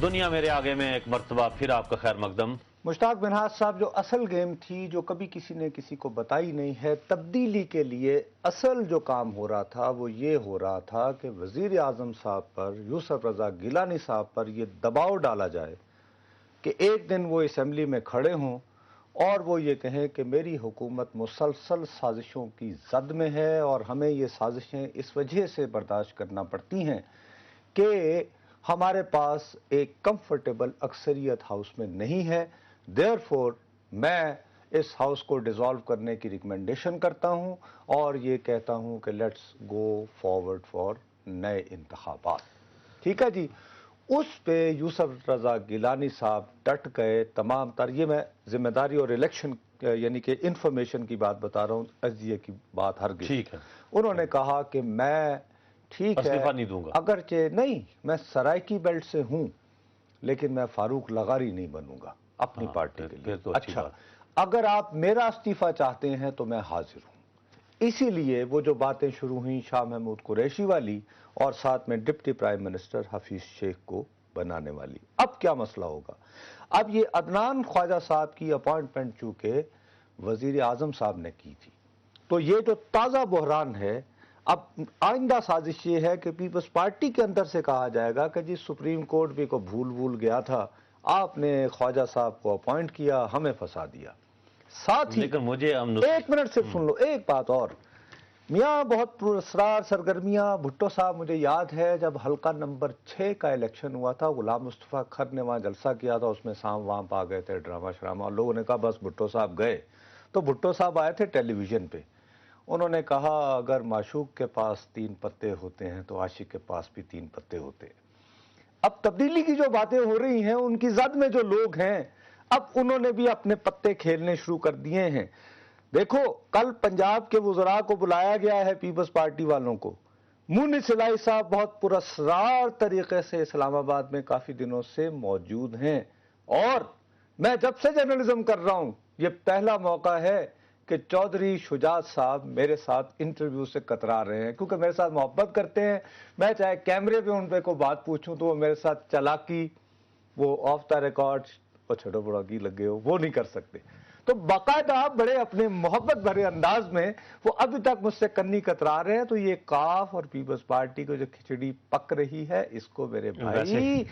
دنیا میرے آگے میں ایک مرتبہ پھر آپ کا خیر مقدم۔ مشتاق منہاج صاحب، جو اصل گیم تھی جو کبھی کسی نے کسی کو بتائی نہیں ہے، تبدیلی کے لیے اصل جو کام ہو رہا تھا وہ یہ ہو رہا تھا کہ وزیر اعظم صاحب پر، یوسف رضا گیلانی صاحب پر یہ دباؤ ڈالا جائے کہ ایک دن وہ اسمبلی میں کھڑے ہوں اور وہ یہ کہیں کہ میری حکومت مسلسل سازشوں کی زد میں ہے اور ہمیں یہ سازشیں اس وجہ سے برداشت کرنا پڑتی ہیں کہ ہمارے پاس ایک کمفرٹیبل اکثریت ہاؤس میں نہیں ہے، دیئر فور میں اس ہاؤس کو ڈیزالو کرنے کی ریکمنڈیشن کرتا ہوں اور یہ کہتا ہوں کہ لیٹس گو فارورڈ فار نئے انتخابات۔ ٹھیک ہے جی، اس پہ یوسف رضا گیلانی صاحب ڈٹ گئے تمام تر۔ یہ میں ذمہ داری اور الیکشن یعنی کہ انفارمیشن کی بات بتا رہا ہوں، عزیے کی بات ہرگز۔ ٹھیک ہے، انہوں نے کہا کہ میں ٹھیک ہے استعفیٰ نہیں دوں گا، اگرچہ نہیں میں سرائکی بیلٹ سے ہوں لیکن میں فاروق لغاری نہیں بنوں گا اپنی پارٹی کے لیے۔ اچھا، اگر آپ میرا استعفیٰ چاہتے ہیں تو میں حاضر ہوں۔ اسی لیے وہ جو باتیں شروع ہوئیں شاہ محمود قریشی والی اور ساتھ میں ڈپٹی پرائم منسٹر حفیظ شیخ کو بنانے والی، اب کیا مسئلہ ہوگا؟ اب یہ عدنان خواجہ صاحب کی اپوائنٹمنٹ چونکہ وزیر اعظم صاحب نے کی تھی، تو یہ جو تازہ بحران ہے، اب آئندہ سازش یہ ہے کہ پیپلز پارٹی کے اندر سے کہا جائے گا کہ جی سپریم کورٹ بھی کو بھول گیا تھا، آپ نے خواجہ صاحب کو اپوائنٹ کیا، ہمیں پھنسا دیا۔ ساتھ ہی لیکن مجھے ایک منٹ صرف سن لو، ایک بات اور، میاں بہت پراسرار سرگرمیاں بھٹو صاحب، مجھے یاد ہے جب حلقہ نمبر 6 کا الیکشن ہوا تھا، غلام مصطفیٰ کھر نے وہاں جلسہ کیا تھا، اس میں سام وامپ آ گئے تھے، ڈرامہ شرامہ، اور لوگوں نے کہا بس بھٹو صاحب گئے، تو بھٹو صاحب آئے تھے ٹیلی ویژن پہ، انہوں نے کہا اگر معشوق کے پاس 3 پتے ہوتے ہیں تو عاشق کے پاس بھی 3 پتے ہوتے ہیں۔ اب تبدیلی کی جو باتیں ہو رہی ہیں، ان کی زد میں جو لوگ ہیں، اب انہوں نے بھی اپنے پتے کھیلنے شروع کر دیے ہیں۔ دیکھو کل پنجاب کے وزراء کو بلایا گیا ہے پیپلز پارٹی والوں کو، مونس الہی صاحب بہت پراسرار طریقے سے اسلام آباد میں کافی دنوں سے موجود ہیں، اور میں جب سے جرنلزم کر رہا ہوں یہ پہلا موقع ہے کہ چودھری شجاعت صاحب میرے ساتھ انٹرویو سے کترا رہے ہیں، کیونکہ میرے ساتھ محبت کرتے ہیں۔ میں چاہے کیمرے پہ ان پہ کوئی بات پوچھوں تو وہ میرے ساتھ چالاکی، وہ آف دا ریکارڈ اور چھوٹا بڑا کی لگے ہو، وہ نہیں کر سکتے۔ تو باقاعدہ بڑے اپنے محبت بھرے انداز میں وہ ابھی تک مجھ سے کنی کترا رہے ہیں، تو یہ کاف اور پیپلز پارٹی کو جو کھچڑی پک رہی ہے، اس کو میرے بھائی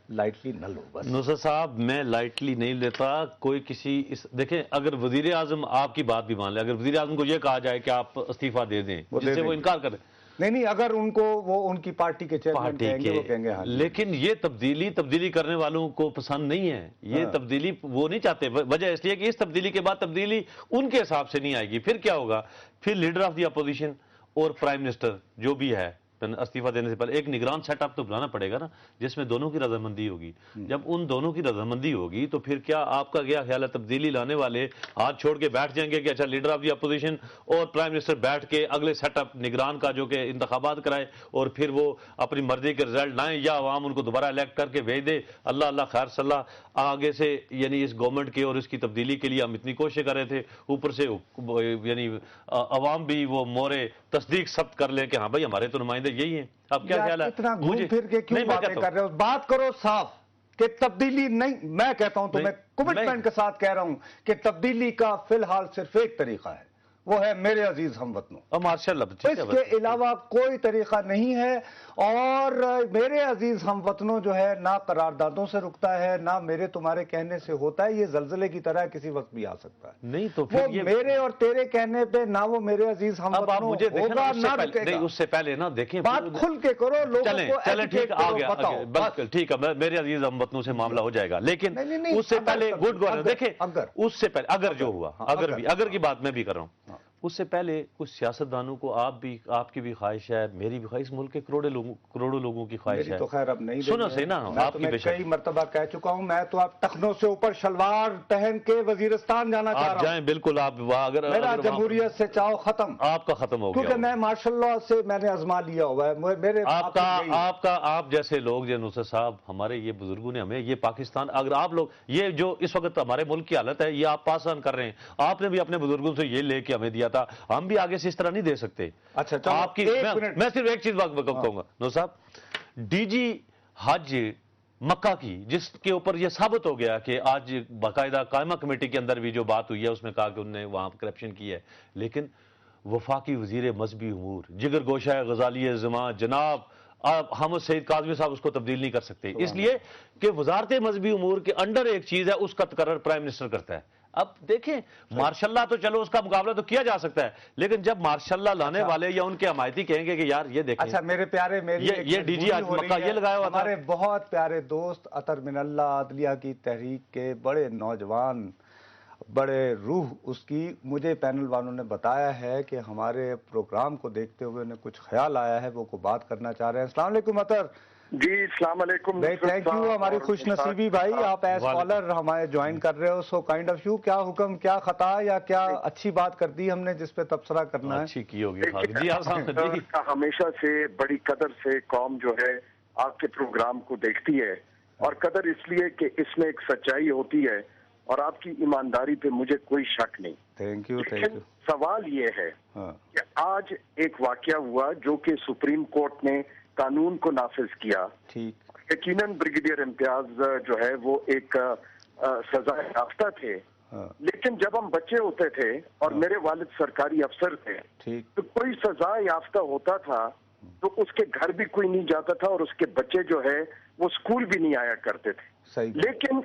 لائٹلی نہ لو بس۔ نصرت صاحب میں لائٹلی نہیں لیتا کوئی کسی دیکھیں اگر وزیر اعظم آپ کی بات بھی مان لے، اگر وزیر اعظم کو یہ کہا جائے کہ آپ استعفیٰ دے دیں جس سے وہ انکار کریں، نہیں اگر ان کو وہ ان کی پارٹی کے چیئرمین کہیں گے وہ کہیں گے ہاں، لیکن یہ تبدیلی کرنے والوں کو پسند نہیں ہے، یہ تبدیلی وہ نہیں چاہتے، وجہ اس لیے کہ اس تبدیلی کے بعد تبدیلی ان کے حساب سے نہیں آئے گی۔ پھر کیا ہوگا؟ پھر لیڈر آف دی اپوزیشن اور پرائم منسٹر جو بھی ہے استعفیٰ دینے سے پہلے ایک نگران سیٹ اپ تو بلانا پڑے گا نا، جس میں دونوں کی رضامندی ہوگی۔ جب ان دونوں کی رضامندی ہوگی تو پھر کیا آپ کا کیا خیال ہے تبدیلی لانے والے ہاتھ چھوڑ کے بیٹھ جائیں گے کہ اچھا لیڈر آف دی اپوزیشن اور پرائم منسٹر بیٹھ کے اگلے سیٹ اپ نگران کا جو کہ انتخابات کرائے اور پھر وہ اپنی مرضی کے رزلٹ لائیں، یا عوام ان کو دوبارہ الیکٹ کر کے بھیج دے؟ اللہ اللہ خیر صلاح آگے سے، یعنی اس گورنمنٹ کے اور اس کی تبدیلی کے لیے ہم اتنی کوشش کر رہے تھے، اوپر سے یعنی عوام بھی وہ مورے تصدیق ثبت کر لیں کہ ہاں بھائی ہمارے تو نمائندے یہی ہیں۔ اب کیا خیال ہے؟ اتنا گھوم پھر کے کیوں باتیں کر رہے ہو؟ بات کرو صاف کہ تبدیلی نہیں، میں کہتا ہوں تو میں کمٹمنٹ کے ساتھ کہہ رہا ہوں کہ تبدیلی کا فی الحال صرف ایک طریقہ ہے، وہ ہے میرے عزیز ہم وطنوں، ماشاءاللہ اس کے علاوہ کوئی طریقہ نہیں ہے۔ اور میرے عزیز ہم وطنوں جو ہے نہ قراردادوں سے رکتا ہے، نہ میرے تمہارے کہنے سے ہوتا ہے، یہ زلزلے کی طرح کسی وقت بھی آ سکتا ہے۔ نہیں تو وہ میرے اور تیرے کہنے پہ نہ وہ میرے عزیز ہم وطنوں ہوگا نہ رکے گا۔ اس سے پہلے نا دیکھیں، بات کھل کے کرو، لوگوں کو چلیں ٹھیک آ گیا، بالکل ٹھیک ہے، میرے عزیز ہم وطنوں سے معاملہ ہو جائے گا، لیکن اس سے پہلے گڈ گورننس دیکھیں، اس سے پہلے اگر جو ہوا، اگر کی بات میں بھی کر رہا ہوں، اس سے پہلے کچھ سیاستدانوں کو آپ کی بھی خواہش ہے، میری بھی خواہش، ملک کے کروڑوں لوگوں کی خواہش ہے، تو خیر اب نہیں سنو سے نا، آپ کی بے شک کئی مرتبہ کہہ چکا ہوں، میں تو آپ ٹخنوں سے اوپر شلوار پہن کے وزیرستان جانا چاہ رہا ہوں۔ جائیں بالکل، آپ اگر میرا جمہوریت سے چاہو ختم، آپ کا ختم ہو گیا، کیونکہ میں ماشاء اللہ سے میں نے آزما لیا ہوا ہے، میرے آپ جیسے لوگ جو نصرت صاحب، ہمارے یہ بزرگوں نے ہمیں یہ پاکستان، اگر آپ لوگ یہ جو اس وقت ہمارے ملک کی حالت ہے یہ آپ پاس آن کر رہے ہیں، آپ نے بھی اپنے بزرگوں سے یہ لے کے ہمیں دیا تھا، ہم بھی آگے سے اس طرح نہیں دے سکتے۔ اچھا آپ کی میں صرف ایک چیز کہوں گا نور صاحب، ڈی جی حج مکہ کی، جس کے اوپر یہ ثابت ہو گیا کہ آج باقاعدہ قائمہ کمیٹی کے اندر بھی جو بات ہوئی ہے اس میں کہا کہ انہوں نے وہاں کرپشن کی ہے، لیکن وفاقی وزیر مذہبی امور جگر گوشہ غزالی زمان جناب حامد سعید کاظمی صاحب اس کو تبدیل نہیں کر سکتے، اس لیے کہ وزارت مذہبی امور کے انڈر ایک چیز ہے، اس کا تقرر پرائم منسٹر کرتا ہے۔ اب دیکھیں مارشاء اللہ تو چلو اس کا مقابلہ تو کیا جا سکتا ہے، لیکن جب مارشاء اللہ لانے والے یا ان کے حمایتی کہیں گے کہ یار یہ دیکھیں، اچھا میرے پیارے، یہ ڈی جی آج مکہ یہ لگایا ہوا تھا۔ ہمارے بہت پیارے دوست عطر من اللہ عدلیہ کی تحریک کے بڑے نوجوان، بڑے روح اس کی، مجھے پینل والوں نے بتایا ہے کہ ہمارے پروگرام کو دیکھتے ہوئے انہیں کچھ خیال آیا ہے، وہ کو بات کرنا چاہ رہے ہیں۔ السلام علیکم عطر جی السلام علیکم۔ تھینک یو، ہماری خوش نصیبی بھائی، آپ ایز کالر ہمارے جوائن کر رہے ہو، سو کائنڈ آف یو۔ کیا حکم، کیا خطا یا کیا اچھی بات کر دی ہم نے جس پہ تبصرہ کرنا ہے؟ اچھی کی ہوگی جی آپ ہمیشہ سے بڑی قدر سے قوم جو ہے آپ کے پروگرام کو دیکھتی ہے، اور قدر اس لیے کہ اس میں ایک سچائی ہوتی ہے اور آپ کی ایمانداری پہ مجھے کوئی شک نہیں۔ تھینک یو، تھینک لیکن یو۔ سوال یہ ہے کہ آج ایک واقعہ ہوا جو کہ سپریم کورٹ نے قانون کو نافذ کیا، ٹھیک، یقیناً بریگیڈیئر امتیاز جو ہے وہ ایک سزا یافتہ تھے، لیکن جب ہم بچے ہوتے تھے اور میرے والد سرکاری افسر تھے ٹھیک، تو کوئی سزا یافتہ ہوتا تھا تو اس کے گھر بھی کوئی نہیں جاتا تھا اور اس کے بچے جو ہے وہ اسکول بھی نہیں آیا کرتے تھے۔ صحیح، لیکن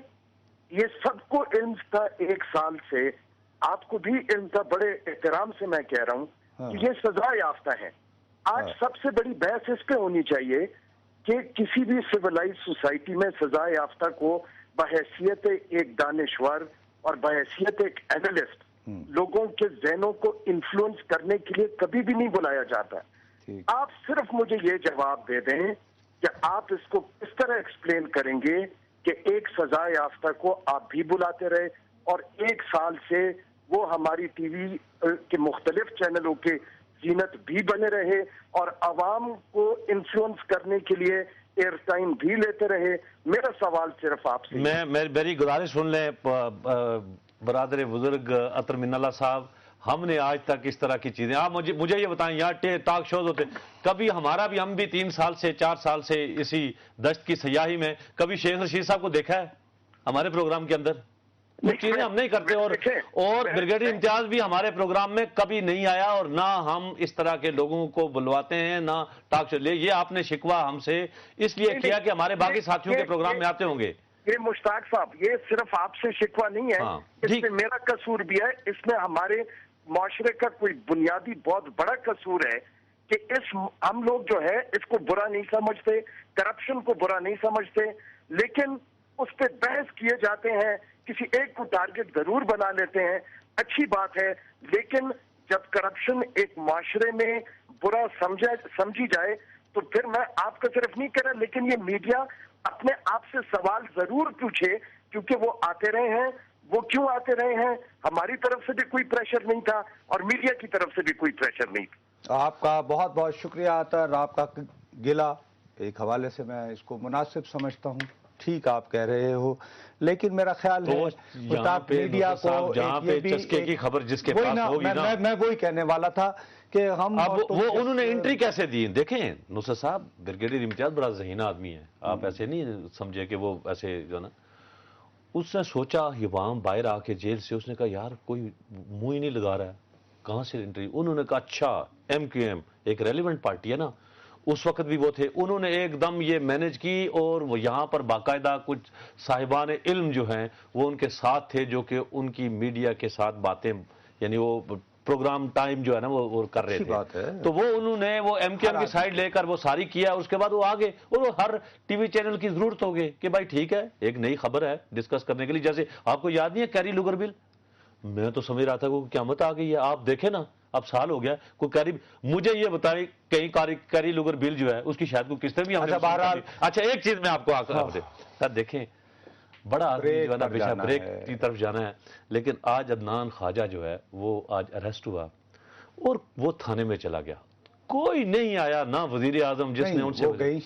یہ سب کو علم تھا، 1 سال سے آپ کو بھی علم تھا، بڑے احترام سے میں کہہ رہا ہوں کہ یہ سزا یافتہ ہے۔ آج سب سے بڑی بحث اس پہ ہونی چاہیے کہ کسی بھی سویلائز سوسائٹی میں سزا یافتہ کو بحیثیت ایک دانشور اور بحیثیت ایک اینالسٹ لوگوں کے ذہنوں کو انفلوئنس کرنے کے لیے کبھی بھی نہیں بلایا جاتا۔ آپ صرف مجھے یہ جواب دے دیں کہ آپ اس کو کس طرح ایکسپلین کریں گے کہ ایک سزا یافتہ کو آپ بھی بلاتے رہے اور 1 سال سے وہ ہماری ٹی وی کے مختلف چینلوں کے زینت بھی بنے رہے اور عوام کو انفلوئنس کرنے کے لیے ایئر ٹائم بھی لیتے رہے۔ میرا سوال صرف آپ سے، میری گزارش سن لیں برادر بزرگ عطر من اللہ صاحب، ہم نے آج تک اس طرح کی چیزیں، آپ مجھے یہ بتائیں، یہاں ٹاک شوز ہوتے کبھی ہمارا بھی، ہم بھی 3 سال سے 4 سال سے اسی دشت کی سیاحی میں کبھی شیخ رشید صاحب کو دیکھا ہے ہمارے پروگرام کے اندر؟ وہ چیزیں ہم نہیں کرتے، اور بریگیڈیئر امتیاز بھی ہمارے پروگرام میں کبھی نہیں آیا، اور نہ ہم اس طرح کے لوگوں کو بلواتے ہیں، نہ ٹاک شو۔ یہ آپ نے شکوہ ہم سے اس لیے کیا کہ ہمارے باقی ساتھیوں کے پروگرام میں آتے ہوں گے۔ یہ مشتاق صاحب، یہ صرف آپ سے شکوہ نہیں ہے، اس میں میرا قصور بھی ہے، اس میں ہمارے معاشرے کا کوئی بنیادی بہت بڑا قصور ہے کہ ہم لوگ جو ہے اس کو برا نہیں سمجھتے، کرپشن کو برا نہیں سمجھتے، لیکن اس پہ بحث کیے جاتے ہیں، کسی ایک کو ٹارگٹ ضرور بنا لیتے ہیں، اچھی بات ہے، لیکن جب کرپشن ایک معاشرے میں برا سمجھی جائے تو پھر میں آپ کا صرف نہیں کہہ رہا، لیکن یہ میڈیا اپنے آپ سے سوال ضرور پوچھے، کیونکہ وہ آتے رہے ہیں، وہ کیوں آتے رہے ہیں؟ ہماری طرف سے بھی کوئی پریشر نہیں تھا اور میڈیا کی طرف سے بھی کوئی پریشر نہیں تھا۔ آپ کا بہت بہت شکریہ عطر، آپ کا گلہ ایک حوالے سے میں اس کو مناسب سمجھتا ہوں، ٹھیک آپ کہہ رہے ہو، لیکن میرا خیال ہے میڈیا کو جہاں پہ چسکے کی خبر جس کے پاس ہوگی نا، میں وہی کہنے والا تھا کہ ہم اب وہ انہوں نے انٹری کیسے دی؟ دیکھیں نصرت صاحب، بریگیڈیئر امتیاز بڑا ذہینہ آدمی ہے، آپ ایسے نہیں سمجھے کہ وہ ایسے جو نا، اس نے سوچا یہ وہاں باہر آ کے جیل سے، اس نے کہا یار کوئی منہ ہی نہیں لگا رہا ہے، کہاں سے انٹری؟ انہوں نے کہا اچھا ایم کیو ایم ایک ریلیونٹ پارٹی ہے نا، اس وقت بھی وہ تھے، انہوں نے ایک دم یہ مینج کی، اور وہ یہاں پر باقاعدہ کچھ صاحبان علم جو ہیں وہ ان کے ساتھ تھے، جو کہ ان کی میڈیا کے ساتھ باتیں، یعنی وہ پروگرام ٹائم جو ہے نا وہ کر رہے تھے، تو وہ انہوں نے وہ ایم کیو ایم کی سائڈ لے کر وہ ساری کیا، اس کے بعد وہ آگے، اور وہ ہر ٹی وی چینل کی ضرورت ہوگی کہ بھائی ٹھیک ہے ایک نئی خبر ہے ڈسکس کرنے کے لیے، جیسے آپ کو یاد نہیں ہے کیری لوگر بل؟ میں تو سمجھ رہا تھا کہ قیامت آ گئی ہے، آپ دیکھیں نا اب سال ہو گیا، کوئی کیری، مجھے یہ بتائیں کہیں کیری لوگر بل جو ہے اس کی شاید کوئی قسطیں بھی ہم نے، اچھا ایک چیز میں آپ کو دیکھیں، بڑا آدمی جو ہے نا بے شک بریک کی طرف جانا ہے، لیکن آج عدنان خواجہ جو ہے وہ آج اریسٹ ہوا اور وہ تھانے میں چلا گیا، کوئی نہیں آیا، نہ وزیر اعظم جس نے ان سے گئی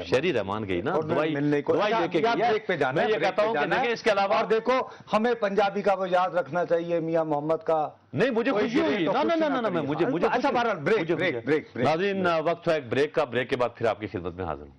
شیری رحمان گئی نا دوائی لے کے گئی، میں یہ کہتا ہوں کہ دیکھیں اس کے علاوہ دیکھو ہمیں پنجابی کا وہ یاد رکھنا چاہیے، میاں محمد کا، نہیں مجھے خوشی ہوئی، ناظرین وقت ہے ایک بریک کا، بریک کے بعد پھر آپ کی خدمت میں حاضر ہوں۔